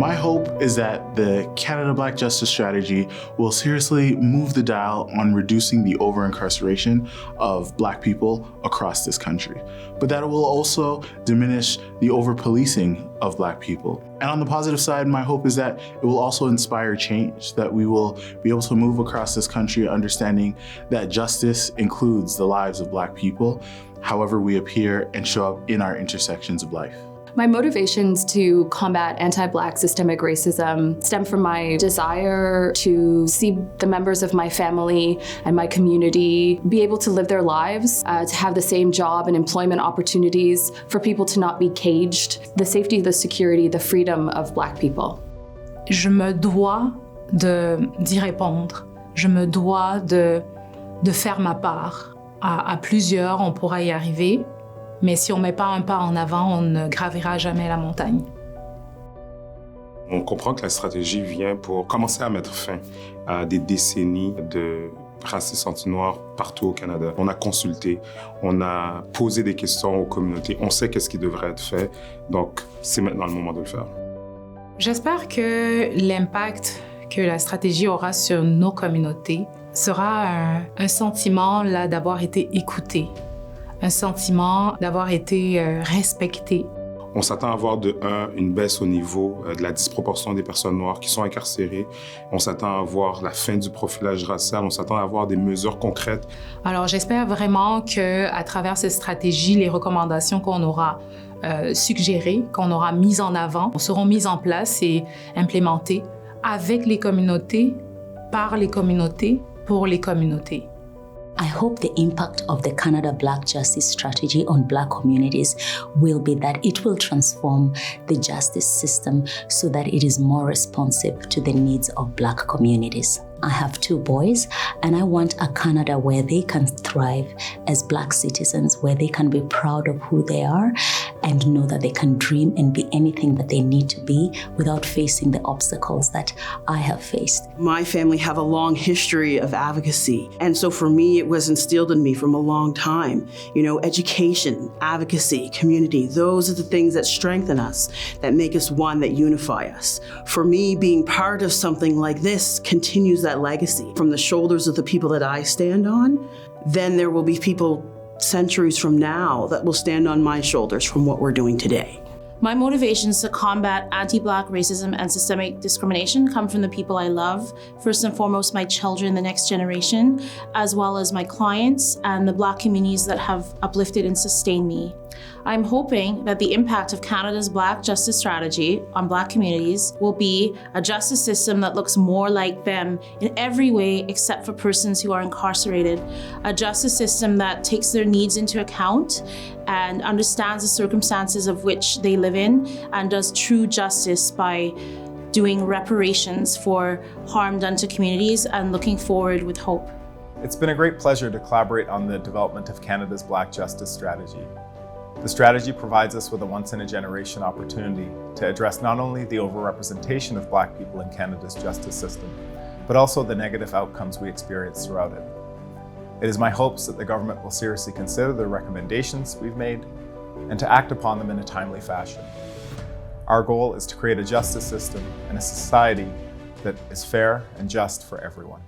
My hope is that the Canada Black Justice Strategy will seriously move the dial on reducing the over-incarceration of Black people across this country, but that it will also diminish the over-policing of Black people. And on the positive side, my hope is that it will also inspire change, that we will be able to move across this country understanding that justice includes the lives of Black people, however we appear and show up in our intersections of life. My motivations to combat anti-Black systemic racism stem from my desire to see the members of my family and my community be able to live their lives, to have the same job and employment opportunities, for people to not be caged, the safety, the security, the freedom of Black people. Je me dois d'y répondre. Je me dois de faire ma part. À plusieurs, on pourra y arriver. Mais si on ne met pas un pas en avant, on ne gravira jamais la montagne. On comprend que la stratégie vient pour commencer à mettre fin à des décennies de racisme anti-noir partout au Canada. On a consulté, on a posé des questions aux communautés, on sait qu'est-ce qui devrait être fait, donc c'est maintenant le moment de le faire. J'espère que l'impact que la stratégie aura sur nos communautés sera un sentiment là, d'avoir été écouté. Un sentiment d'avoir été respecté. On s'attend à voir une baisse au niveau de la disproportion des personnes noires qui sont incarcérées. On s'attend à voir la fin du profilage racial. On s'attend à voir des mesures concrètes. Alors j'espère vraiment qu'à travers cette stratégie, les recommandations qu'on aura suggérées, qu'on aura mises en avant, seront mises en place et implémentées avec les communautés, par les communautés, pour les communautés. I hope the impact of the Canada Black Justice Strategy on Black communities will be that it will transform the justice system so that it is more responsive to the needs of Black communities. I have 2 boys, and I want a Canada where they can thrive as Black citizens, where they can be proud of who they are and know that they can dream and be anything that they need to be without facing the obstacles that I have faced. My family have a long history of advocacy, and so for me, it was instilled in me from a long time. You know, education, advocacy, community, those are the things that strengthen us, that make us one, that unify us. For me, being part of something like this continues that legacy from the shoulders of the people that I stand on. Then there will be people centuries from now that will stand on my shoulders from what we're doing today. My motivations to combat anti-Black racism and systemic discrimination come from the people I love. First and foremost, my children, the next generation, as well as my clients and the Black communities that have uplifted and sustained me. I'm hoping that the impact of Canada's Black Justice Strategy on Black communities will be a justice system that looks more like them in every way except for persons who are incarcerated, a justice system that takes their needs into account and understands the circumstances of which they live in and does true justice by doing reparations for harm done to communities and looking forward with hope. It's been a great pleasure to collaborate on the development of Canada's Black Justice Strategy. The strategy provides us with a once-in-a-generation opportunity to address not only the overrepresentation of Black people in Canada's justice system, but also the negative outcomes we experience throughout it. It is my hopes that the government will seriously consider the recommendations we've made and to act upon them in a timely fashion. Our goal is to create a justice system and a society that is fair and just for everyone.